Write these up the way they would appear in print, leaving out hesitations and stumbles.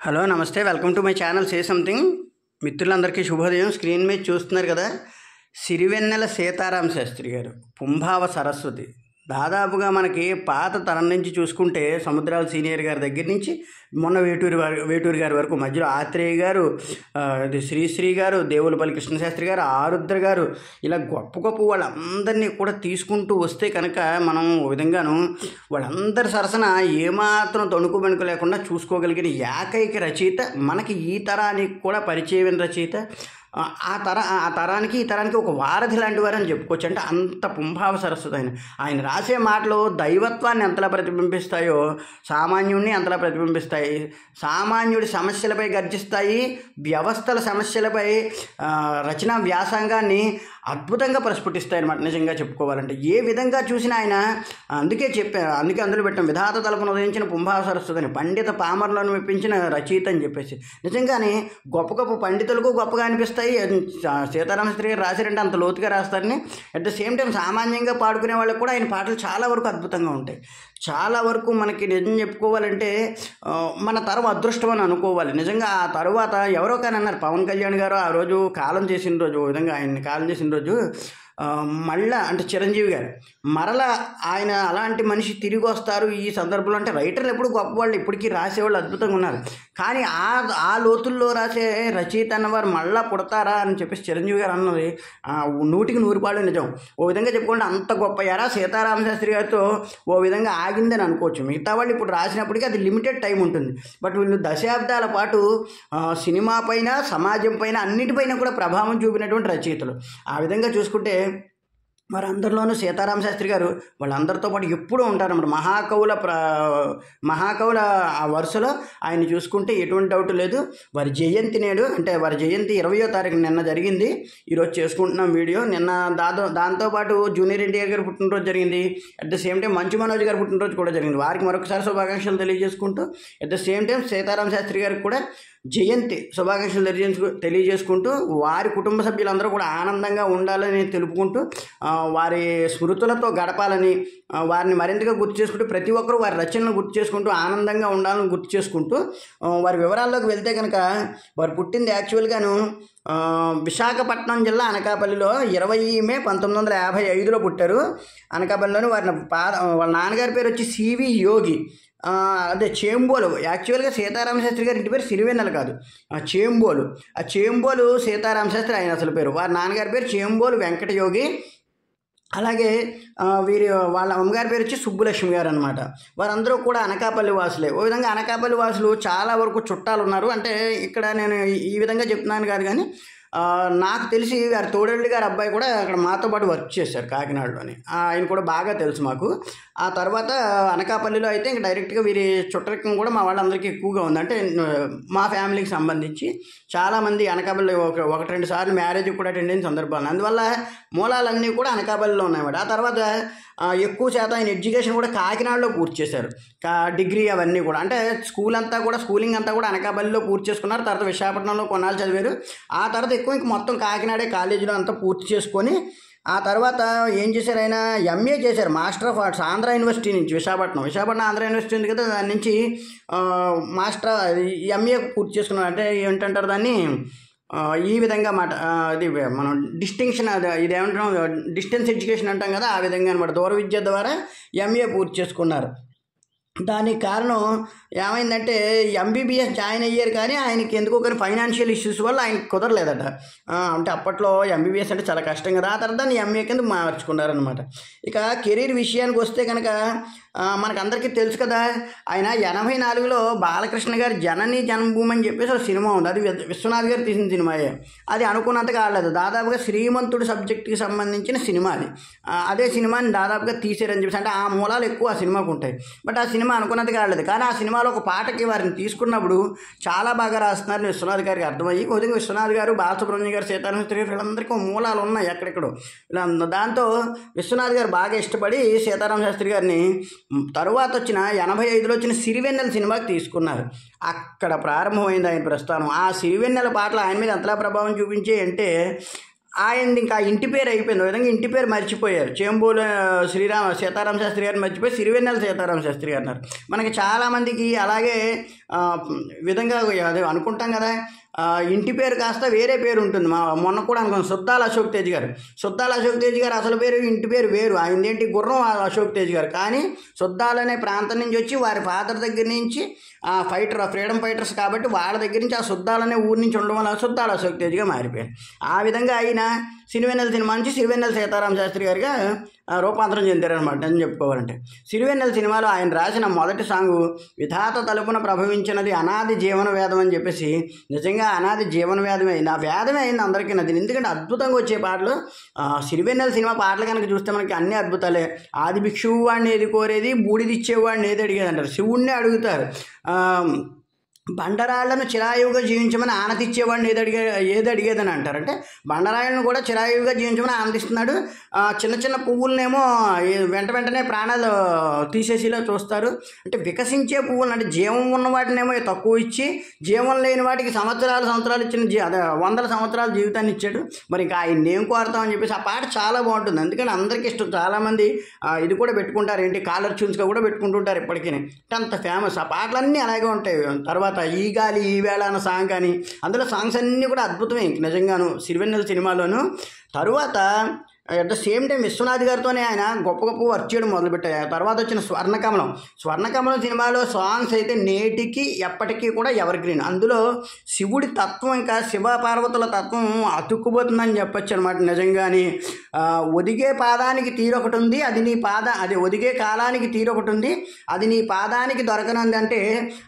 Hello నమస్తే, welcome to my channel say something. మిత్రులందరికీ శుభోదయం. స్క్రీన్ మీద చూస్తున్నారు కదా, సిరివెన్నెల సీతారామ శాస్త్రి గారు, పుంభావ సరస్వతి. దాదాపుగా మనకి పాత తరం నుంచి చూసుకుంటే సముద్రాల సీనియర్ గారి దగ్గర నుంచి మొన్న వేటూరి గారి వరకు, మధ్యలో ఆత్రేయ గారు, శ్రీశ్రీ గారు, దేవులపల్లి కృష్ణశాస్త్రి గారు, ఆరుద్ర గారు, ఇలా గొప్ప గొప్ప వాళ్ళందరినీ కూడా తీసుకుంటూ వస్తే కనుక మనం ఓ విధంగాను వాళ్ళందరి సరసన ఏమాత్రం తణుకు బెణుకు లేకుండా చూసుకోగలిగిన ఏకైక రచయిత, మనకి ఈ తరానికి కూడా పరిచయమైన రచయిత. ఆ తరానికి ఈ తరానికి ఒక వారధి లాంటి వారు అని చెప్పుకోవచ్చు. అంటే అంత పుంభావ సరస్వతి ఆయన రాసే మాటలు దైవత్వాన్ని ఎంతలా ప్రతిబింబిస్తాయో సామాన్యుడిని అంతలా ప్రతిబింబిస్తాయి. సామాన్యుడి సమస్యలపై గర్జిస్తాయి, వ్యవస్థల సమస్యలపై రచనా వ్యాసంగాన్ని అద్భుతంగా ప్రస్ఫుటిస్తాయి అన్నమాట. నిజంగా చెప్పుకోవాలంటే ఏ విధంగా చూసినా ఆయన అందుకే అందులో పెట్టాం, విధాత తలపును ఉదయించిన పుంభావ సరస్వతి అని, పండిత పామరులను మెప్పించిన రచయిత అని చెప్పేసి. నిజంగానే గొప్ప గొప్ప పండితులకు గొప్పగా అనిపిస్తాయి. సీతారామశాస్త్రి గారు రాశారంటే అంత లోతుగా రాస్తారని. అట్ ద సేమ్ టైం సామాన్యంగా పాడుకునే వాళ్ళకి కూడా ఆయన పాటలు చాలా వరకు అద్భుతంగా ఉంటాయి. చాలా వరకు మనకి నిజం చెప్పుకోవాలంటే మన తరం అదృష్టం అని అనుకోవాలి. నిజంగా ఆ తరువాత ఎవరో కానీ అన్నారు, పవన్ కళ్యాణ్ గారు ఆ రోజు కాలం చేసిన రోజు, ఓ విధంగా ఆయన్ని కాలం చేసిన రోజు మళ్ళా అంటే చిరంజీవి గారు మరలా ఆయన అలాంటి మనిషి తిరిగి వస్తారు ఈ సందర్భంలో. అంటే రైటర్లు ఎప్పుడు గొప్పవాళ్ళు, ఇప్పటికీ రాసేవాళ్ళు అద్భుతంగా ఉన్నారు. కానీ ఆ లోతుల్లో రాసే రచయిత అన్నవారు మళ్ళా పుడతారా అని చెప్పేసి చిరంజీవి గారు అన్నది 100కి 100 నిజం. ఓ విధంగా చెప్పుకుంటే అంత గొప్ప ఎరా సీతారామశాస్త్రి గారితో ఓ విధంగా ఆగిందని అనుకోవచ్చు. మిగతా వాళ్ళు ఇప్పుడు రాసినప్పటికీ అది లిమిటెడ్ టైం ఉంటుంది. బట్ వీళ్ళు దశాబ్దాల పాటు సినిమా పైన, సమాజం పైన, అన్నిటిపైన కూడా ప్రభావం చూపినటువంటి రచయితలు. ఆ విధంగా చూసుకుంటే మరి అందరిలోనూ సీతారామశాస్త్రి గారు వాళ్ళందరితో పాటు ఎప్పుడూ ఉంటారన్నమాట. మహాకవుల ఆ వరుసలో ఆయన చూసుకుంటే ఎటువంటి డౌట్ లేదు. వారి జయంతి నేడు, అంటే వారి జయంతి 20వ తారీఖు నిన్న జరిగింది. ఈరోజు చేసుకుంటున్నాం వీడియో. నిన్న దాంతోపాటు జూనియర్ ఎన్టీఆర్ గారు పుట్టినరోజు జరిగింది. At the same time Manchu Manoj గారు పుట్టినరోజు కూడా జరిగింది. వారికి మరొకసారి శుభాకాంక్షలు తెలియజేసుకుంటూ, at the same time Sitarama Sastri గారికి కూడా జయంతి శుభాకాంక్షలు తెలియజేసుకుంటూ, వారి కుటుంబ సభ్యులందరూ కూడా ఆనందంగా ఉండాలని తెలుపుకుంటూ, వారి స్మృతులతో గడపాలని, వారిని మరింతగా గుర్తు చేసుకుంటూ, ప్రతి ఒక్కరూ వారి రచనలను గుర్తు చేసుకుంటూ ఆనందంగా ఉండాలని గుర్తు చేసుకుంటూ, వారి వివరాల్లోకి వెళ్తే కనుక వారు పుట్టింది యాక్చువల్గాను విశాఖపట్నం జిల్లా అనకాపల్లిలో 20 మే 1955లో పుట్టారు. అనకాపల్లిలోని వాళ్ళ నాన్నగారి పేరు వచ్చి సివి యోగి. అదే చేంబోలు. యాక్చువల్గా సీతారామశాస్త్రి గారి ఇంటి పేరు సిరివెన్నెల కాదు, చేంబోలు. ఆ చేంబోలు సీతారామశాస్త్రి ఆయన అసలు పేరు. వారి నాన్నగారి పేరు చేంబోలు వెంకటయోగి. అలాగే వాళ్ళ అమ్మగారి పేరు వచ్చి సుబ్బులక్ష్మి గారు అనమాట. వారందరూ కూడా అనకాపల్లి వాసులే. ఓ విధంగా అనకాపల్లి వాసులు చాలా వరకు చుట్టాలు ఉన్నారు. అంటే ఇక్కడ నేను ఈ విధంగా చెప్తున్నాను కాదు, కానీ నాకు తెలిసి గారి తోడేళ్ళు గారి అబ్బాయి కూడా అక్కడ మాతో పాటు వర్క్ చేశారు కాకినాడలోని. ఆయన కూడా బాగా తెలుసు మాకు. ఆ తర్వాత అనకాపల్లిలో అయితే ఇంక డైరెక్ట్గా వీరి చుట్టరికం కూడా మా వాళ్ళందరికీ ఎక్కువగా ఉంది. అంటే మా ఫ్యామిలీకి సంబంధించి చాలామంది అనకాపల్లి 1-2 సార్లు మ్యారేజ్కి కూడా అటెండ్ అయిన సందర్భాలు. అందువల్ల మూలాలన్నీ కూడా అనకాపల్లిలో ఉన్నాయన్నమాట. ఆ తర్వాత ఎక్కువ శాతం ఆయన ఎడ్యుకేషన్ కూడా కాకినాడలో పూర్తి చేశారు. డిగ్రీ అవన్నీ కూడా, అంటే స్కూలింగ్ అంతా కూడా అనకాపల్లిలో పూర్తి చేసుకున్నారు. తర్వాత విశాఖపట్నంలో కొన్నాళ్ళు చదివారు. ఆ తర్వాత ఎక్కువ ఇంక మొత్తం కాకినాడే కాలేజీలో అంతా పూర్తి చేసుకొని, ఆ తర్వాత ఏం చేశారు, ఆయన ఎంఏ చేశారు, master of arts, Andhra university నుంచి. విశాఖపట్నం ఆంధ్ర యూనివర్సిటీ ఉంది కదా, దాని నుంచి ఎంఏ పూర్తి చేసుకున్నారు. అంటే ఏంటంటారు దాన్ని, ఈ విధంగా అది మనం డిస్టింక్షన్, ఇదేమంటాం, డిస్టెన్స్ ఎడ్యుకేషన్ అంటాం కదా, ఆ విధంగా అనమాట. దూర విద్య ద్వారా ఎంఏ పూర్తి చేసుకున్నారు. దానికి కారణం ఏమైందంటే ఎంబీబీఎస్ జాయిన్ అయ్యారు, కానీ ఆయనకి ఎందుకో కానీ ఫైనాన్షియల్ ఇష్యూస్ వల్ల ఆయనకి కుదరలేదట. అంటే అప్పట్లో ఎంబీబీఎస్ అంటే చాలా కష్టం కదా. ఆ తర్వాత దాన్ని ఎంఏ కింద మార్చుకున్నారనమాట. ఇక కెరీర్ విషయానికి వస్తే కనుక మనకందరికీ తెలుసు కదా, ఆయన 84లో బాలకృష్ణ గారి జనని జన్మభూమి అని చెప్పేసి ఒక సినిమా ఉంది. అది విశ్వనాథ్ గారు తీసిన సినిమాయే. అది అనుకున్నంతగా ఆడలేదు. దాదాపుగా శ్రీమంతుడు సబ్జెక్ట్కి సంబంధించిన సినిమా అది. అదే సినిమాని దాదాపుగా తీసారని చెప్పేసి, అంటే ఆ మూలాలు ఎక్కువ ఆ సినిమాకు ఉంటాయి. బట్ ఆ సినిమా అనుకున్నట్టుగా ఆడలేదు. కానీ ఆ సినిమాలో ఒక పాటకి వారిని తీసుకున్నప్పుడు చాలా బాగా రాస్తున్నారని విశ్వనాథ్ గారికి అర్థమయ్యి, కొద్దిగా విశ్వనాథ్ గారు, బాలసుబ్రహ్మణ్యం గారు, సీతారామశాస్త్రి గారు వీళ్ళందరికీ మూలాలు ఉన్నాయి ఎక్కడెక్కడో. దాంతో విశ్వనాథ్ గారు బాగా ఇష్టపడి సీతారామశాస్త్రి గారిని తరువాత వచ్చిన 85లో వచ్చిన సిరివెన్నెల సినిమాకి తీసుకున్నారు. అక్కడ ప్రారంభమైంది ఆయన ప్రస్థానం. ఆ సిరివెన్నెల పాటలు ఆయన మీద ఎంతలా ప్రభావం చూపించాయి అంటే, ఆయనది ఇంకా ఇంటి పేరు అయిపోయింది. ఓ విధంగా ఇంటి పేరు మర్చిపోయారు. చేంబూలు సీతారామ శాస్త్రి గారిని మర్చిపోయి సిరివెన్నెల సీతారామ శాస్త్రి గారు అన్నారు. మనకి చాలామందికి అలాగే విధంగా అదే అనుకుంటాం కదా, ఇంటి పేరు కాస్త వేరే పేరు ఉంటుంది. మొన్న కూడా అనుకున్నాం సుద్దాల అశోక్ తేజ్ గారు. సుద్దాల అశోక్ తేజ్ గారు అసలు పేరు ఇంటి పేరు వేరు, ఆయన ఏంటి గుర్రం అశోక్ తేజ్ గారు. కానీ సుద్దాల అనే ప్రాంతం నుంచి వచ్చి వారి ఫాదర్ దగ్గర నుంచి ఫ్రీడమ్ ఫైటర్స్ కాబట్టి వాళ్ళ దగ్గర నుంచి ఆ సుద్దాలనే ఊరి నుంచి ఉండడం వల్ల సుద్దాల అశోక్ తేజ్గా మారిపోయారు. ఆ విధంగా ఆయన సిరివెన్నెల సినిమా నుంచి సిరివెన్నెల సీతారామ శాస్త్రి గారిగా రూపాంతరం చెందారనమాట అని చెప్పుకోవాలంటే. సిరివెన్నెల సినిమాలో ఆయన రాసిన మొదటి సాంగు విధాత తలుపున ప్రభవించినది అనాది జీవన వేదం అని చెప్పేసి, నిజంగా అనాది జీవన వేదమే అయింది. ఆ వేదమే అయింది అందరికీ నది. ఎందుకంటే అద్భుతంగా వచ్చే పాటలు. సిరివెన్నెల సినిమా పాటలు కనుక చూస్తే మనకి అన్ని అద్భుతాలే. ఆది భిక్షువు వాడిని ఏది కోరేది, బూడిది ఇచ్చేవాడిని ఏది అడిగేది అంటారు. శివుణ్ణి అడుగుతారు. బండరాళ్లను చిరాయువుగా జీవించమని ఆనతిచ్చేవాడిని ఏది అడిగేదని అంటారు. అంటే బండరాళ్ళను కూడా చిరాయువుగా జీవించమని ఆనందిస్తున్నాడు. చిన్న చిన్న పువ్వులనేమో వెంటనే ప్రాణాలు తీసేసేలా చూస్తారు. అంటే వికసించే పువ్వులు అంటే జీవం ఉన్న వాటినేమో తక్కువ ఇచ్చి, జీవం లేని వాటికి సంవత్సరాలు ఇచ్చిన అదే 100 సంవత్సరాల జీవితాన్ని ఇచ్చాడు. మరి ఇంకా ఆయన ఏం కోరుతామని చెప్పేసి ఆ పాట చాలా బాగుంటుంది. అందుకని అందరికీ ఇష్టం. చాలామంది ఇది కూడా పెట్టుకుంటారు, ఏంటి కాలర్ ట్యూన్స్గా కూడా పెట్టుకుంటుంటారు ఇప్పటికీ. అంటే అంత ఫేమస్. ఆ పాటలన్నీ అలాగే ఉంటాయి. తర్వాత ఈ గాలి ఈ వేళ అన్న సాంగ్ కానీ, అందులో సాంగ్స్ అన్నీ కూడా అద్భుతమే నిజంగాను సిరివెన్నెల సినిమాలోను. తరువాత at the same time Viswanath గారితోనే ఆయన గొప్ప వర్క్ చేయడం మొదలుపెట్టారు. తర్వాత వచ్చిన స్వర్ణకమలం సినిమాలో సాంగ్స్ అయితే నేటికి ఎప్పటికీ కూడా ఎవర్ గ్రీన్. అందులో శివుడి తత్వం, ఇంకా శివ పార్వతుల తత్వం అతుక్కుపోతుందని చెప్పొచ్చు అనమాట. నిజంగానే ఒదిగే పాదానికి తీరొకటి ఉంది, ఒదిగే కాలానికి తీరొకటి ఉంది, అది నీ పాదానికి దొరకనుంది. అంటే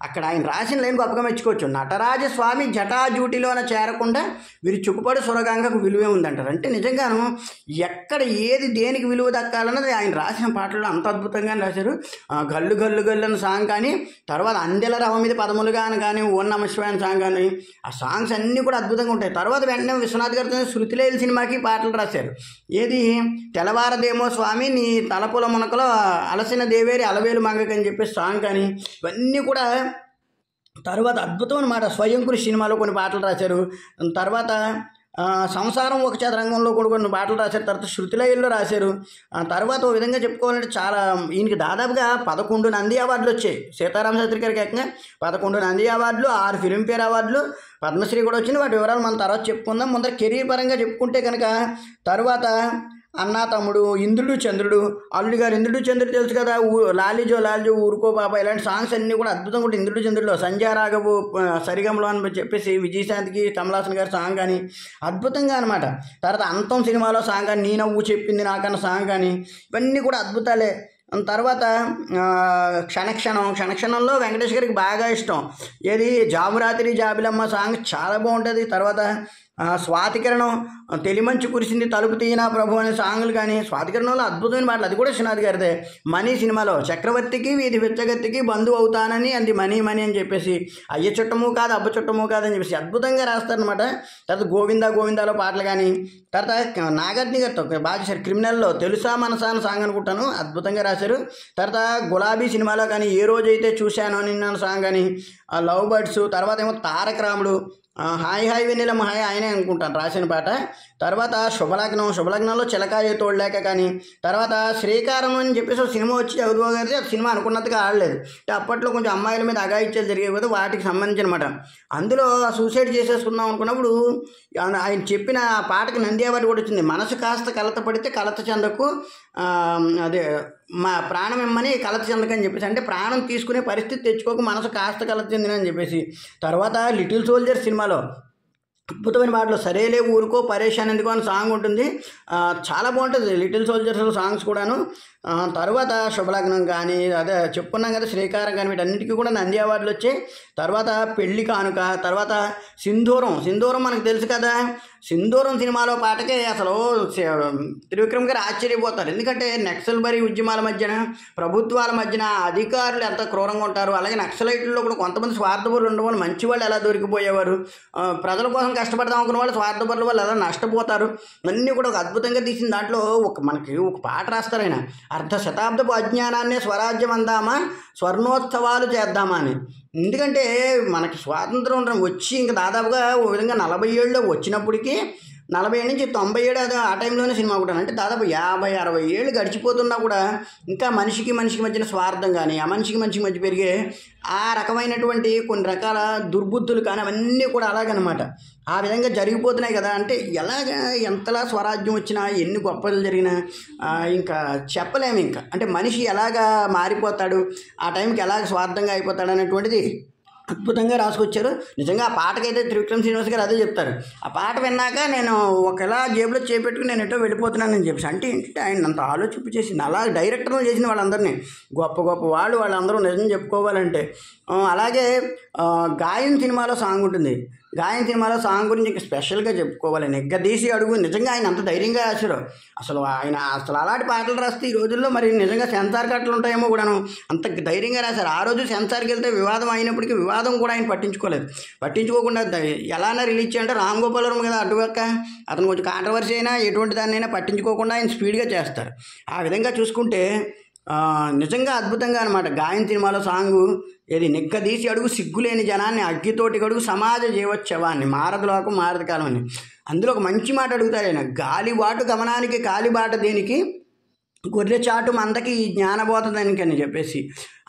అక్కడ ఆయన రాసిన లైన్ గొప్పగా మెచ్చుకోవచ్చు. నటరాజస్వామి జటాజూటిలోన చేరకుండా వీరి చుక్కుపడి సురగంగకు విలువే ఉందంటారు. అంటే నిజంగాను ఎక్కడ ఏది దేనికి విలువ దక్కాలన్నది ఆయన రాసిన పాటల్లో అంత అద్భుతంగా రాశారు. గల్లు గల్లు గల్లు అన్న సాంగ్ కానీ, తర్వాత అందెల రవ మీద పదములుగా అని కానీ, ఓం నమ శివాయ సాంగ్ కానీ, ఆ సాంగ్స్ అన్నీ కూడా అద్భుతంగా ఉంటాయి. తర్వాత వెంటనే విశ్వనాథ్ గారితో శృతిలేని సినిమాకి పాటలు రాశారు. ఏది తెల్లవారదేమో స్వామి నీ తలపుల మునకలో అలసిన దేవేరి అలవేలు మంగకని చెప్పే సాంగ్ కానీ, ఇవన్నీ కూడా తర్వాత అద్భుతం అన్నమాట. స్వయం కృషి సినిమాలో కొన్ని పాటలు రాశారు. తర్వాత సంసారం ఒక చదరంగంలో కూడా కొన్ని పాటలు రాశారు. తర్వాత శృతిలయల్లో రాశారు. తర్వాత ఓ విధంగా చెప్పుకోవాలంటే చాలా ఈయనకి దాదాపుగా 11 నంది అవార్డులు వచ్చాయి. సీతారామ శాస్త్రి గారికి ఏకంగా 11 నంది అవార్డులు, 6 ఫిల్మ్ఫేర్ అవార్డులు, పద్మశ్రీ కూడా వచ్చింది. వాటి వివరాలు మనం తర్వాత చెప్పుకుందాం. ముందర కెరీర్ పరంగా చెప్పుకుంటే కనుక తర్వాత అన్నా తమ్ముడు, ఇంద్రుడు చంద్రుడు, అల్లుడు గారు ఇంద్రుడు చంద్రుడు తెలుసు కదా, లాలిజో ఊరుకో పాప, ఇలాంటి సాంగ్స్ అన్నీ కూడా అద్భుతంగా ఉంటాయి. ఇంద్రుడు చంద్రుడులో సంజయ్ రాఘవు సరిగమలో అని చెప్పేసి విజయశాంతికి కమలాసన్ గారి సాంగ్ కానీ అద్భుతంగా అనమాట. తర్వాత అంతం సినిమాలో సాంగ్ కానీ, నీ నవ్వు చెప్పింది నాకన్న సాంగ్ కానీ, ఇవన్నీ కూడా అద్భుతాలే. తర్వాత క్షణక్షణంలో వెంకటేష్ గారికి బాగా ఇష్టం. ఏది జామురాత్రి జాబిలమ్మ సాంగ్ చాలా బాగుంటుంది. తర్వాత స్వాతికిరణం తెలిమంచు కురిసింది తలుపు తీయనా ప్రభు అనే సాంగులు కానీ, స్వాతికిరణంలో అద్భుతమైన పాటలు. అది కూడా విశ్వనాథ్ గారిదే. మనీ సినిమాలో చక్రవర్తికి వీధి బిచ్చగత్తికి బంధువు అవుతానని అంది మనీ అని చెప్పేసి, అయ్య చుట్టము కాదు అబ్బ చుట్టము కాదు అని చెప్పేసి అద్భుతంగా రాస్తారనమాట. తర్వాత గోవిందాలో పాటలు కానీ, తర్వాత నాగార్జున గారితో బాగా చేశారు. క్రిమినల్లో తెలుసా మనసా అని సాంగ్ అనుకుంటాను, అద్భుతంగా రాశారు. తర్వాత గులాబీ సినిమాలో కానీ ఏ రోజైతే చూశానో నిన్న సాంగ్ కానీ, లవ్ బర్డ్స్, తర్వాత ఏమో తారక రాముడు, హాయ్ హాయ్ వెన్నెలమ్మ హాయ్ ఆయనే అనుకుంటాను రాసిన పాట. తర్వాత శుభలగ్నంలో చిలకాయ తోడలేక కానీ, తర్వాత శ్రీకారం అని చెప్పేసి ఒక సినిమా వచ్చి చదువు గారి ఆ సినిమా అనుకున్నట్టుగా ఆడలేదు. అంటే అప్పట్లో కొంచెం అమ్మాయిల మీద అఘాయిత్యాలు జరిగేవి కదా, వాటికి సంబంధించిన మాట. అందులో సూసైడ్ చేసేసుకుందాం అనుకున్నప్పుడు ఆయన చెప్పిన ఆ పాటకి నంది అవార్డు కూడా వచ్చింది. మనసు కాస్త కలత పడితే కలత చెందకు, అదే మా ప్రాణం ఇమ్మని కలత చెందకని చెప్పేసి, అంటే ప్రాణం తీసుకునే పరిస్థితి తెచ్చుకోక మనసు కాస్త కలత చెందినని చెప్పేసి. తర్వాత లిటిల్ సోల్జర్ సినిమాలో అద్భుతమైన పాటలు, సరేలే ఊరుకో పరేషాన్ ఎందుకు అని సాంగ్ ఉంటుంది, చాలా బాగుంటుంది లిటిల్ సోల్జర్స్ సాంగ్స్ కూడాను. తర్వాత శుభలగ్నం కానీ, అదే చెప్పుకున్నాం కదా శ్రీకారం కానీ, వీటన్నిటికీ కూడా నంది అవార్డులు వచ్చాయి. తర్వాత పెళ్లి కానుక, తర్వాత సింధూరం మనకు తెలుసు కదా. సింధూరం సినిమాలో పాటకే అసలు త్రివిక్రమ్ గారు ఆశ్చర్యపోతారు. ఎందుకంటే నక్సల్బరీ ఉద్యమాల మధ్యన, ప్రభుత్వాల మధ్యన అధికారులు ఎంత క్రూరంగా ఉంటారు, అలాగే నక్సలైట్లలో కూడా కొంతమంది స్వార్థపరులు ఉండేవాళ్ళు, మంచి వాళ్ళు ఎలా దొరికిపోయేవారు, ప్రజల కోసం కష్టపడదాం అనుకున్న వాళ్ళు స్వార్థపరుల వాళ్ళు ఎలా నష్టపోతారు, ఇవన్నీ కూడా ఒక అద్భుతంగా తీసిన దాంట్లో మనకి ఒక పాట రాస్తారు ఆయన, అర్ధ శతాబ్దపు అజ్ఞానాన్నే స్వరాజ్యం అందామా స్వర్ణోత్సవాలు చేద్దామా అని. ఎందుకంటే మనకి స్వాతంత్రం వచ్చి ఇంకా దాదాపుగా ఓ విధంగా 40 ఏళ్ళు వచ్చినప్పటికీ 47 నుంచి 97 అది ఆ టైంలోనే సినిమా కూడా. అంటే దాదాపు 50-60 ఏళ్ళు గడిచిపోతున్నా కూడా ఇంకా మనిషికి మధ్యన స్వార్థం కానీ, ఆ మనిషికి మధ్య పెరిగే ఆ రకమైనటువంటి కొన్ని రకాల దుర్బుద్ధులు కానీ అవన్నీ కూడా అలాగనమాట. ఆ విధంగా జరిగిపోతున్నాయి కదా. అంటే ఎలాగ ఎంతలా స్వరాజ్యం వచ్చినా, ఎన్ని గొప్పలు జరిగినా ఇంకా చెప్పలేము. ఇంకా అంటే మనిషి ఎలాగా మారిపోతాడు, ఆ టైంకి ఎలాగ స్వార్థంగా అయిపోతాడు అనేటువంటిది అద్భుతంగా రాసుకొచ్చారు. నిజంగా ఆ పాటకైతే త్రివిక్రమ్ శ్రీనివాస్ గారు అదే చెప్తారు. ఆ పాట విన్నాక నేను ఒకలా జేబులో చేపెట్టుకుని నేను ఎటో వెళ్ళిపోతున్నానని చెప్పేసి. అంటే ఏంటంటే ఆయన అంత ఆలోచించేసింది. అలా డైరెక్టర్లు చేసిన వాళ్ళందరినీ గొప్ప వాళ్ళందరూ నిజం చెప్పుకోవాలంటే. అలాగే గాయం సినిమాలో సాంగ్ ఉంటుంది. గాయం సినిమాలో సాంగ్ గురించి ఇంకా స్పెషల్గా చెప్పుకోవాలి. నిగ్గదీసి అడుగు. నిజంగా ఆయన అంత ధైర్యంగా రాశారు. ఆయన అలాంటి పాటలు రాస్తే ఈ రోజుల్లో మరి నిజంగా సెన్సార్ కట్టలు ఉంటాయేమో కూడాను. అంత ధైర్యంగా రాశారు. ఆ రోజు సెన్సార్కి వెళ్తే వివాదం అయినప్పటికీ వివాదం కూడా ఆయన పట్టించుకోకుండా ఎలానా రిలీజ్ చేయాలంటే రామ్ గోపాల్ వర్మ కదా అడ్డుపక్క, అతను కొంచెం కాంట్రవర్సీ అయినా ఎటువంటి దాన్నైనా పట్టించుకోకుండా ఆయన స్పీడ్గా చేస్తారు. ఆ విధంగా చూసుకుంటే నిజంగా అద్భుతంగా అనమాట. గాయం సినిమాలో సాంగు ఏది నిక్కదీసి అడుగు సిగ్గులేని జనాన్ని అగ్గితోటి గడుగు సమాజ జీవోత్సవాన్ని మారదు లోకం మారదు కాలం అని. అందులో ఒక మంచి మాట అడుగుతారు ఆయన. గాలిబాటు గమనానికి కాలిబాట దేనికి, గొర్రె చాటు మందకి ఈ జ్ఞానబోధ దానికి అని చెప్పేసి.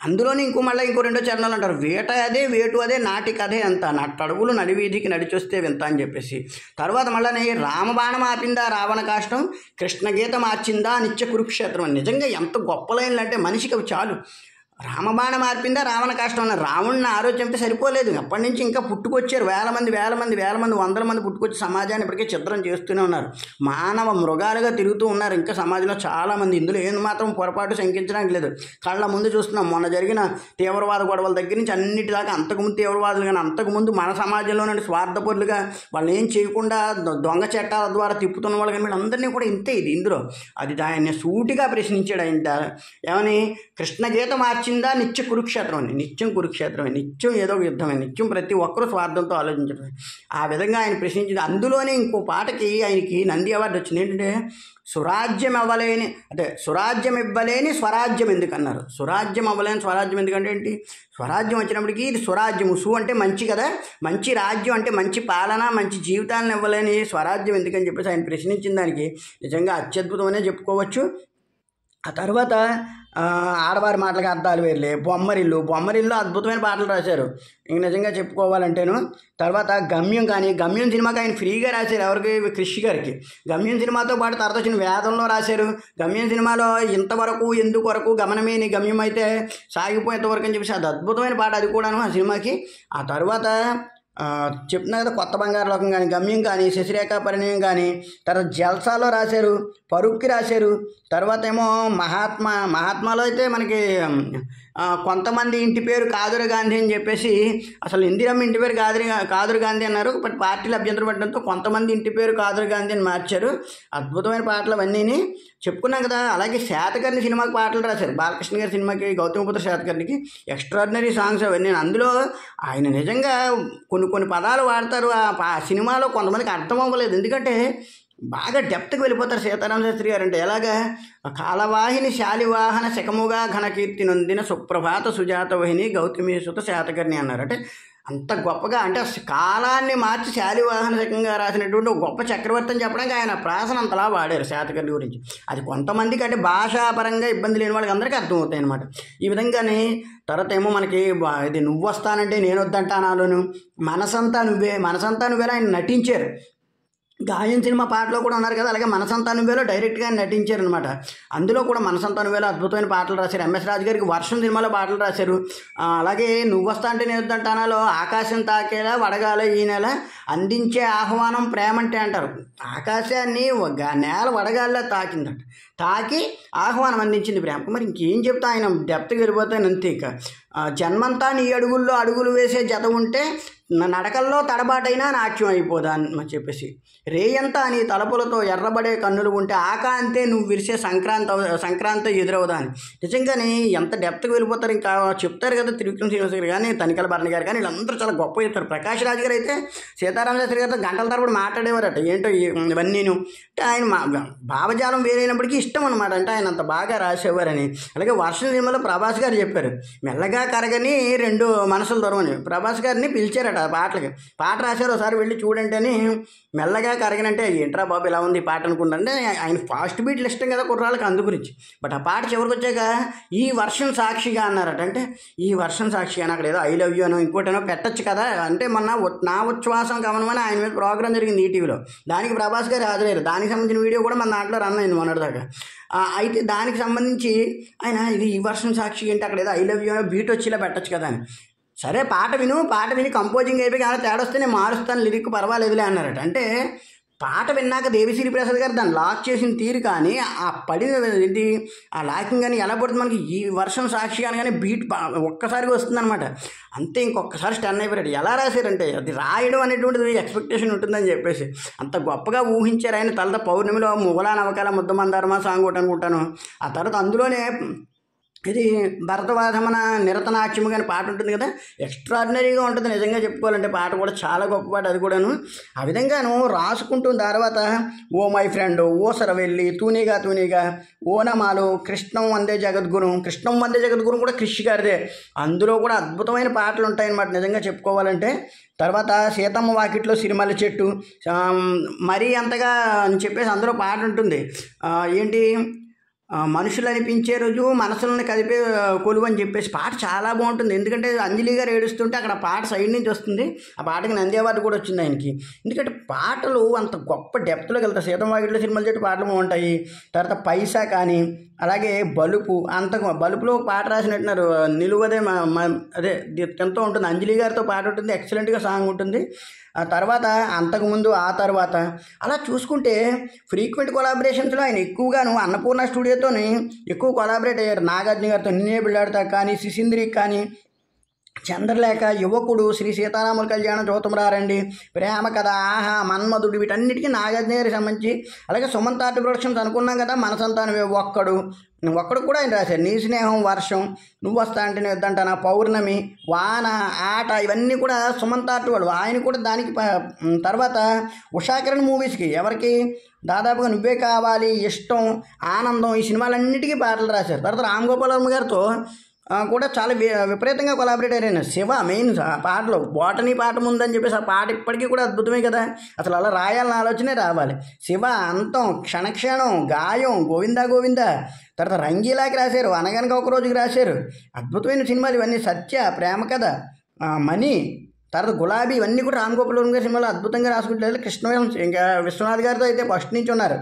అందులోనే ఇంకో రెండో చరణాలు అంటారు. వేట అదే వేటు అదే నాటి కథే అంత నట్టడుగులు నడివీధికి నడిచొస్తే వింత అని చెప్పేసి. తర్వాత మళ్ళీ రామబాణం ఆపిందా రావణ కాష్టం, కృష్ణగీత మార్చిందా నిత్య కురుక్షేత్రం అని. నిజంగా ఎంత గొప్ప లైన్లు అంటే మనిషికి అవి చాలు. రామబాణం మార్పిందా రావణ కాష్టం అన్న. రావణ్ణి ఆలోచింటే సరిపోలేదు. అప్పటి నుంచి ఇంకా పుట్టుకొచ్చారు వేల మంది 100 మంది పుట్టుకొచ్చి సమాజాన్ని ఇప్పటికే చిత్రం చేస్తూనే ఉన్నారు. మానవ మృగాలుగా తిరుగుతూ ఉన్నారు ఇంకా సమాజంలో చాలామంది. ఇందులో ఏం మాత్రం పొరపాటు శంకించడానికి లేదు. కళ్ళ ముందు చూస్తున్నాం. మొన్న జరిగిన తీవ్రవాద గొడవల దగ్గర నుంచి అన్నిటిదాకా అంతకుముందు తీవ్రవాదులు కానీ అంతకుముందు మన సమాజంలోనే స్వార్థపరులుగా వాళ్ళని ఏం చేయకుండా దొంగ చట్టాల ద్వారా తిప్పుతున్న వాళ్ళు కానీ వీళ్ళందరినీ కూడా ఇంతే. ఇందులో అది ఆయన్ని సూటిగా ప్రశ్నించాడు. ఆయన ఏమని, కృష్ణగీత మార్చిందా నిత్య కురుక్షేత్రం అని. నిత్యం కురుక్షేత్రమే, నిత్యం ఏదో ఒక యుద్ధమే, నిత్యం ప్రతి ఒక్కరూ స్వార్థంతో ఆలోచించడమే. ఆ విధంగా ఆయన ప్రశ్నించింది. అందులోనే ఇంకో పాటకి ఆయనకి నంది అవార్డు వచ్చింది. ఏంటంటే సురాజ్యం ఇవ్వలేని స్వరాజ్యం ఎందుకన్నారు. సురాజ్యం అవ్వలేని స్వరాజ్యం ఎందుకంటే ఏంటి, స్వరాజ్యం వచ్చినప్పటికీ ఇది సురాజ్యము. అంటే మంచి కదా, మంచి రాజ్యం అంటే మంచి పాలన, మంచి జీవితాలను ఇవ్వలేని స్వరాజ్యం ఎందుకని చెప్పేసి ఆయన ప్రశ్నించిన దానికి నిజంగా అత్యద్భుతమనే చెప్పుకోవచ్చు. ఆ తర్వాత ఆడవారి మాటలకు అర్థాలు వేరులే, బొమ్మరిల్లు అద్భుతమైన పాటలు రాశారు ఇంక నిజంగా చెప్పుకోవాలంటేను. తర్వాత గమ్యం సినిమాకి ఆయన ఫ్రీగా రాశారు. ఎవరికి, కృషి గారికి. గమ్యం సినిమాతో పాటు తర్వాత వచ్చిన వేదంలో రాశారు. గమ్యం సినిమాలో ఇంతవరకు ఎందుకొరకు గమనమే నీ గమ్యం అయితే సాగిపోయేంతవరకు అని చెప్పేసి అది అద్భుతమైన పాట అది కూడాను ఆ సినిమాకి. ఆ తర్వాత చెప్తున్నా కదా కొత్త బంగారు లోకం కానీ, గమ్యం కానీ, శశిరేఖ పరిణయం కానీ, తర్వాత జల్సాలో రాశారు, పరుక్కి రాశారు. తర్వాత ఏమో మహాత్మాలో అయితే మనకి కొంతమంది ఇంటి పేరు కాదురు గాంధీ అని చెప్పేసి, అసలు ఇందిరమ్మ ఇంటి పేరు కాదురు గాంధీ అన్నారు. బట్ పార్టీలు అభ్యంతరం పడడంతో కొంతమంది ఇంటి పేరు కాదురు గాంధీ అని మార్చారు. అద్భుతమైన పాటలు అవన్నీ చెప్పుకున్నాం కదా. అలాగే శాతకర్ణి సినిమాకి పాటలు రాశారు. బాలకృష్ణ గారి సినిమాకి గౌతమిపుత్ర శాతకర్ణికి ఎక్స్ట్రాడినరీ సాంగ్స్ అవన్నీ. అందులో ఆయన నిజంగా కొన్ని పదాలు వాడతారు. ఆ సినిమాలో కొంతమందికి అర్థం అవ్వలేదు. ఎందుకంటే బాగా డెప్త్కి వెళ్ళిపోతారు సీతారామ శాస్త్రి గారు. అంటే ఎలాగా, కాలవాహిని శాలివాహన శకముగా ఘనకీర్తి నొందిన సుప్రభాత సుజాతవహిని గౌతమి సుత శాతకర్ణి అన్నారు. అంటే అంత గొప్పగా, అంటే కాలాన్ని మార్చి శాలివాహన శకంగా రాసినటువంటి ఒక గొప్ప చక్రవర్తి అని చెప్పడానికి ఆయన ప్రాసను అంతలా వాడారు శాతకర్ణి గురించి. అది కొంతమందికి అంటే భాషాపరంగా ఇబ్బంది లేని వాళ్ళకి అందరికీ అర్థమవుతాయి అనమాట. ఈ విధంగానే తర్వాత ఏమో మనకి ఇది నువ్వు వస్తానంటే నేను వద్దంటానాలోను, మనసంతా నువ్వేలా ఆయన నటించారు. గాయం సినిమా పాటలో కూడా ఉన్నారు కదా. అలాగే మనసంతా నువ్వేలో డైరెక్ట్గా నటించారు అనమాట. అందులో కూడా మనసంతా నువ్వేలో అద్భుతమైన పాటలు రాశారు. ఎంఎస్ రాజు గారికి వర్షం సినిమాలో పాటలు రాశారు. అలాగే నువ్వు వస్తా అంటే నేను వద్దంటానాలో ఆకాశం తాకేలా వడగాల ఈ నెల అందించే ఆహ్వానం ప్రేమంటే అంటారు. ఆకాశాన్ని నేల వడగాల్లో తాకి ఆహ్వానం అందించింది ప్రేమ. మరి ఇంకేం చెప్తా, ఆయన డెప్త్కి వెళ్ళిపోతాను అంతే. ఇక జన్మంతా నీ అడుగుల్లో అడుగులు వేసే జత ఉంటే నడకల్లో తడబాటైనా నాట్యం అయిపోదా అని చెప్పేసి, రేయంతా నీ తలపులతో ఎర్రబడే కన్నులు ఉంటే ఆకాంతే నువ్వు విరిసే సంక్రాంతి ఎదురవుదా అని. నిజంగానే ఎంత డెప్త్కి వెళ్ళిపోతారు. ఇంకా చెప్తారు కదా త్రివిక్రమ్ శ్రీనివాస్ గారు కానీ, తనికెళ్ళ భరణి గారు కానీ, వీళ్ళందరూ చాలా గొప్ప చెప్తారు. ప్రకాష్ రాజు గారు అయితే సీతారామ శాస్త్రి గారితో గంటల తరబడి మాట్లాడేవారట. ఏంటో ఇవన్నీను. అంటే ఆయన భావజాలం వేరైనప్పటికీ ఇష్టం అనమాట. అంటే ఆయన అంత బాగా రాసేవారని. అలాగే వర్షం సినిమాలో ప్రభాస్ గారు చెప్పారు, మెల్లగా కరగని 2 మనసులు దొరవని. ప్రభాస్ గారిని పిలిచారట ఆ పాటలకి. పాట రాశారు, ఒకసారి వెళ్ళి చూడండి అని. మెల్లగా కరగనంటే ఏంట్రా బాబు ఇలా ఉంది ఈ పాట అనుకుంటారంటే ఆయన ఫాస్ట్ బీట్లు ఇష్టం కదా కుర్రాళ్ళకి, అందు గురించి. బట్ ఆ పాట చివరికి వచ్చాక ఈ వర్షం సాక్షిగా అన్నారట. అంటే ఈ వర్షం సాక్షిగా అని అక్కడ ఏదో ఐ లవ్ యూ అనో ఇంకోటనో పెట్టచ్చు కదా. అంటే మొన్న నా ఉచ్ఛ్వాసం గమనమని ఆయన మీద ప్రోగ్రామ్ జరిగింది ఈటీవీలో. దానికి ప్రభాస్ గారు హాజరయ్యారు. దానికి సంబంధించిన వీడియో కూడా మన దాంట్లో రన్ అయింది మొన్నటిదాకా. అయితే దానికి సంబంధించి ఆయన ఇది ఈ వర్షం సాక్షి అంటే అక్కడ ఏదో ఐ లవ్ యూ అనో బీట్ వచ్చేలా పెట్టచ్చు కదా అని. సరే పాట విని కంపోజింగ్ అయిపోయి కానీ తేడా వస్తే నేను మారుస్తాను లిరిక్ పర్వాలేదులే అన్నారట. అంటే పాట విన్నాక దేవిశ్రీ ప్రసాద్ గారు దాన్ని లాక్ చేసిన తీరు కానీ ఆ పడిన ఇది ఆ లాకింగ్ కానీ ఎలా పడుతుంది మనకి ఈ వర్షం సాక్షిగా కానీ బీట్ ఒక్కసారిగా వస్తుందన్నమాట. అంతే ఇంకొకసారి స్టన్ అయిపోయాడు. ఎలా రాశారంటే అది రాయడం అనేటువంటిది ఎక్స్పెక్టేషన్ ఉంటుందని చెప్పేసి అంత గొప్పగా ఊహించారు ఆయన. తలత పౌర్ణమిలో ముగలా నవకాల ముద్దమందారమా సాంగ్ ఒకటి అనుకుంటాను. ఆ తర్వాత అందులోనే ఇది భరతవాధమన నిరతనాట్యం కానీ పాట ఉంటుంది కదా, ఎక్స్ట్రాడినరీగా ఉంటుంది నిజంగా చెప్పుకోవాలంటే. పాట కూడా చాలా గొప్ప పాట అది కూడాను. ఆ విధంగాను రాసుకుంటున్న తర్వాత ఓ మై ఫ్రెండ్, ఓ సరవెల్లి, తూనీగా, ఓనమాలు, కృష్ణం వందే జగద్గురు కూడా క్రిష్ గారిదే. అందులో కూడా అద్భుతమైన పాటలు ఉంటాయన్నమాట నిజంగా చెప్పుకోవాలంటే. తర్వాత సీతమ్మ వాకిట్లో సిరిమల్ల చెట్టు మరీ అంతగా అని చెప్పేసి అందులో పాట ఉంటుంది. ఏంటి మనుషులు అనిపించే రోజు మనసులను కలిపే కొలువు అని చెప్పేసి పాట చాలా బాగుంటుంది. ఎందుకంటే అంజలి గారు ఏడుస్తుంటే అక్కడ పాట సైడ్ నుంచి వస్తుంది. ఆ పాటకి నంది అవార్డు కూడా వచ్చింది ఆయనకి. ఎందుకంటే పాటలు అంత గొప్ప డెప్త్లోకి వెళ్తాయి. సీతమ్మ వాకిట్లో సినిమాల చెట్టు పాటలు బాగుంటాయి. తర్వాత పైసా కానీ అలాగే బలుపులో ఒక పాట రాసినట్టున్నారు, నిలువదే అదే ఎంతో ఉంటుంది. అంజలి గారితో పాట ఉంటుంది, ఎక్సలెంట్గా సాంగ్ ఉంటుంది. ఆ తర్వాత అంతకుముందు ఆ తర్వాత అలా చూసుకుంటే ఫ్రీక్వెంట్ కొలాబరేషన్స్లో ఆయన ఎక్కువగాను అన్నపూర్ణ స్టూడియోతో ఎక్కువ కొలాబరేట్ అయ్యారు. నాగార్జున గారితో నిన్నే బిళ్ళాడతా కానీ, సిసింద్రికి కానీ, చంద్రలేఖ, యువకుడు, శ్రీ సీతారాముల కళ్యాణం, చూతమరారండి, ప్రేమ కథ, ఆహా, మన్మధుడు, వీటన్నిటికీ నాగార్జున గారికి సంబంధించి. అలాగే సుమంత్ ఆర్ట్ ప్రొడక్షన్స్ అనుకున్నాం కదా, మన సంతానమే, ఒక్కడు కూడా ఆయన రాశారు. నీ స్నేహం, వర్షం, నువ్వు వస్తా అంటే నేను వద్దంటానా, పౌర్ణమి, వాన, ఆట, ఇవన్నీ కూడా సుమంత్ ఆర్ట్ వాడు. ఆయన కూడా దానికి తర్వాత ఉషాకిరణ్ మూవీస్కి ఎవరికి దాదాపుగా నువ్వే కావాలి, ఇష్టం, ఆనందం, ఈ సినిమాలన్నిటికీ పాటలు రాశారు. తర్వాత రామ్ గోపాల్ వర్మ గారితో కూడా చాలా విపరీతంగా కొలాబరేట్ అయ్యారు. శివ మెయిన్ ఆ పాటలో బోటనీ పాట ముందని చెప్పేసి ఆ పాట ఇప్పటికీ కూడా అద్భుతమే కదా. అసలు అలా రాయాలని ఆలోచనే రావాలి. శివ, అంతం, క్షణక్షణం, గాయం, గోవింద, తర్వాత రంగీలాకి రాశారు, అనగనక ఒక రోజుకి రాశారు. అద్భుతమైన సినిమాలు ఇవన్నీ. సత్య, ప్రేమ కథ, మణి, తర్వాత గులాబీ, ఇవన్నీ కూడా రామ్ గోపాల్ వర్మ గారి సినిమాలో అద్భుతంగా రాసుకుంటారు. కృష్ణవంశ ఇంకా విశ్వనాథ్ గారితో అయితే ఫస్ట్ నుంచి ఉన్నారు.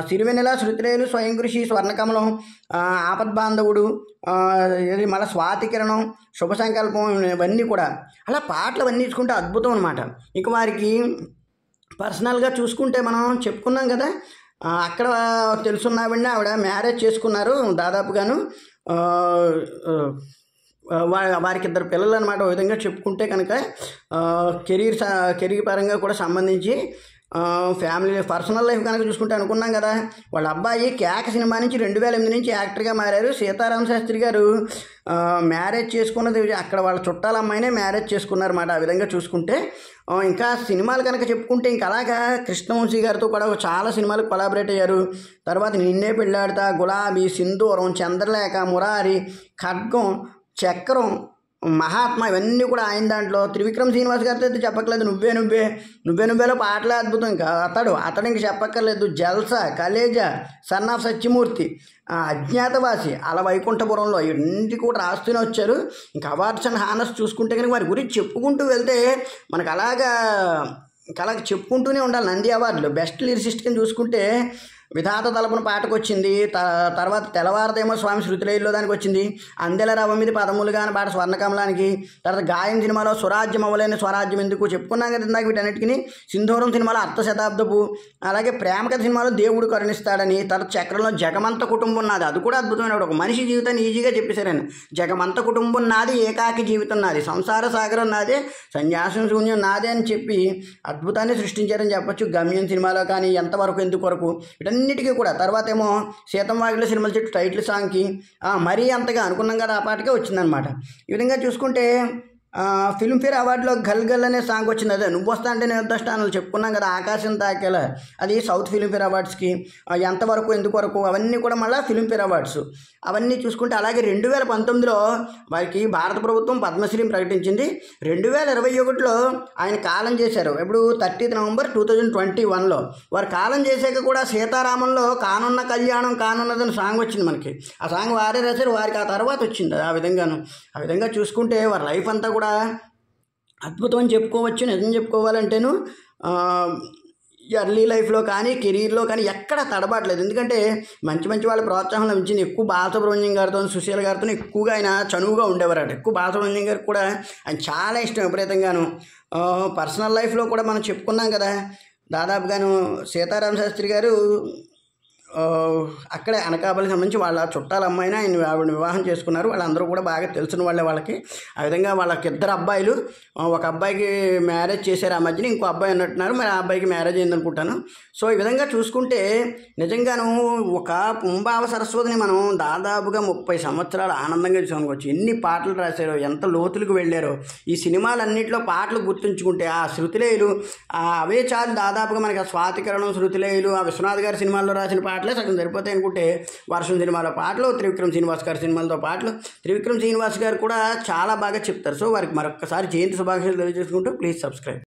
సిరివెన్నెల, శృతిరేలు, స్వయం కృషి, స్వర్ణకమలం, ఆపద్బాంధవుడు, ఇది మళ్ళీ స్వాతికిరణం, శుభ సంకల్పం, ఇవన్నీ కూడా అలా పాటలు అవన్నీ చూసుకుంటే అద్భుతం అనమాట. ఇక వారికి పర్సనల్గా చూసుకుంటే మనం చెప్పుకున్నాం కదా, అక్కడ తెలుసున్నావండి ఆవిడ మ్యారేజ్ చేసుకున్నారు దాదాపుగాను. వారికి 2 పిల్లలు అనమాట. ఒక విధంగా చెప్పుకుంటే కనుక కెరీర్ పరంగా కూడా సంబంధించి ఫ్యామిలీ పర్సనల్ లైఫ్ కనుక చూసుకుంటే అనుకున్నాం కదా, వాళ్ళ అబ్బాయి కేక సినిమా నుంచి 2008 నుంచి యాక్టర్గా మారారు. సీతారామ శాస్త్రి గారు మ్యారేజ్ చేసుకున్నది అక్కడ వాళ్ళ చుట్టాల అమ్మాయినే మ్యారేజ్ చేసుకున్నారన్నమాట. ఆ విధంగా చూసుకుంటే ఇంకా సినిమాలు కనుక చెప్పుకుంటే ఇంకా అలాగా కృష్ణవంశీ గారితో కూడా చాలా సినిమాలకు కొలాబరేట్ అయ్యారు. తర్వాత నిన్నే పెళ్ళాడతా, గులాబీ, సింధూరం, చంద్రలేఖ, మురారి, ఖడ్గం, చక్రం, మహాత్మా, ఇవన్నీ కూడా ఆయన దాంట్లో. త్రివిక్రమ్ శ్రీనివాస్ గారితో అయితే చెప్పక్కర్లేదు. నువ్వేలో పాటలే అద్భుతం. ఇంకా అతడు ఇంక చెప్పక్కర్లేదు. జల్సా, కలేజా, సన్ ఆఫ్ సత్యమూర్తి, అజ్ఞాతవాసి, అలా వైకుంఠపురంలో, ఇవన్నీ కూడా రాస్తూనే వచ్చారు. ఇంకా అవార్డ్స్ అండ్ హానర్స్ చూసుకుంటే కనుక వారి గురించి చెప్పుకుంటూ వెళ్తే మనకు అలాగా చెప్పుకుంటూనే ఉండాలి. నంది అవార్డులు బెస్ట్ లిరిసిస్ట్ కింద చూసుకుంటే విధాత తలపున పాటకు వచ్చింది. తర్వాత తెల్లవారదేమో స్వామి శృతిలైలో దానికి వచ్చింది. అందెల రవ మీద పదములుగా అని పాట స్వర్ణకమలానికి. తర్వాత గాయం సినిమాలో స్వరాజ్యం అవ్వలేని స్వరాజ్యం ఎందుకు చెప్పుకున్నాం కదా ఇందాక. వీటన్నిటికీ సింధూరం సినిమాలో అర్ధ శతాబ్దపు, అలాగే ప్రేమ కథ సినిమాలో దేవుడు కరుణిస్తాడని. తర్వాత చక్రంలో జగమంత కుటుంబం నాది, అది కూడా అద్భుతమైన ఒక మనిషి జీవితాన్ని ఈజీగా చెప్పేశారని. జగమంత కుటుంబం నాది, ఏకాకి జీవితం నాది, సంసార సాగరం నాదే, సన్యాసం శూన్యం నాదే అని చెప్పి అద్భుతాన్ని సృష్టించారని చెప్పొచ్చు. గమ్యం సినిమాలో కానీ ఎంతవరకు ఎందుకు వరకు వీటన్నిటికీ కూడా. తర్వాత ఏమో సీతమ్మ వాకిట్లో సినిమాల చెట్టు టైటిల్ సాంగ్కి మరీ అంతగా అనుకున్నాం కదా ఆ పాటకే వచ్చిందనమాట. ఈ విధంగా చూసుకుంటే ఫిల్మ్ఫేర్ అవార్డులో గల్ గల్ అనే సాంగ్ వచ్చింది. అదే నువ్వు వస్తా అంటే నేను వద్దా స్థానాలు చెప్పుకున్నాం కదా, ఆకాశం తాకేలా, అది సౌత్ ఫిల్మ్ఫేర్ అవార్డ్స్కి. ఎంతవరకు ఎందుకు వరకు అవన్నీ కూడా మళ్ళీ ఫిల్మ్ఫేర్ అవార్డ్స్ అవన్నీ చూసుకుంటే. అలాగే 2019లో వారికి భారత ప్రభుత్వం పద్మశ్రీని ప్రకటించింది. 2021లో ఆయన కాలం చేశారు. ఇప్పుడు 30 నవంబర్ 2021లో వారు కాలం చేశాక కూడా సీతారామంలో కానున్న కళ్యాణం కానున్నదని సాంగ్ వచ్చింది మనకి. ఆ సాంగ్ వారే రాశారు, వారికి ఆ తర్వాత వచ్చింది. ఆ విధంగా చూసుకుంటే వారి లైఫ్ అంతా కూడా అద్భుతం అని చెప్పుకోవచ్చు. నిజం చెప్పుకోవాలంటేను ఎర్లీ లైఫ్లో కానీ కెరీర్లో కానీ ఎక్కడ తడబడలేదు. ఎందుకంటే మంచి వాళ్ళ ప్రోత్సాహం లభించింది. ఎక్కువ బాలసుబ్రహ్మణ్యం గారితో, సుశీల గారితో ఎక్కువగా ఆయన చనువుగా ఉండేవారట. ఎక్కువ బాలసుబ్రహ్మణ్యం గారికి కూడా ఆయన చాలా ఇష్టం విపరీతంగాను. పర్సనల్ లైఫ్లో కూడా మనం చెప్పుకున్నాం కదా, దాదాపుగాను సీతారామ శాస్త్రి గారు అక్కడే అనకాపల్లికి సంబంధించి వాళ్ళ చుట్టాల అమ్మాయిని ఆవిడ వివాహం చేసుకున్నారు. వాళ్ళందరూ కూడా బాగా తెలిసిన వాళ్ళే వాళ్ళకి. ఆ విధంగా వాళ్ళకి 2 అబ్బాయిలు, ఒక అబ్బాయికి మ్యారేజ్ చేశారు ఆ మధ్యన, ఇంకో అబ్బాయి అన్నట్టున్నారు, మరి ఆ అబ్బాయికి మ్యారేజ్ అయిందనుకుంటాను. సో ఈ విధంగా చూసుకుంటే నిజంగాను ఒక పుంభావ సరస్వతిని మనం దాదాపుగా 30 సంవత్సరాలు ఆనందంగా చూసుకోవచ్చు. ఎన్ని పాటలు రాశారో, ఎంత లోతులకు వెళ్ళారో. ఈ సినిమాలన్నింటిలో పాటలు గుర్తుంచుకుంటే ఆ శృతిలేయులు అవే చాలు. దాదాపుగా మనకి ఆ స్వాతికరణం, శృతిలేయులు, ఆ విశ్వనాథ్ గారి సినిమాల్లో రాసిన పాటలే సగం సరిపోతాయి అనుకుంటే, వర్షం సినిమాలో పాటలు, త్రివిక్రమ్ శ్రీనివాస్ గారి సినిమాలతో పాటలు. త్రివిక్రమ్ శ్రీనివాస్ గారు కూడా చాలా బాగా చెప్తారు. సో వారికి మరొకసారి జయంతి శుభాకాంక్షలు తెలియజేసుకుంటూ ప్లీజ్ సబ్స్క్రైబ్.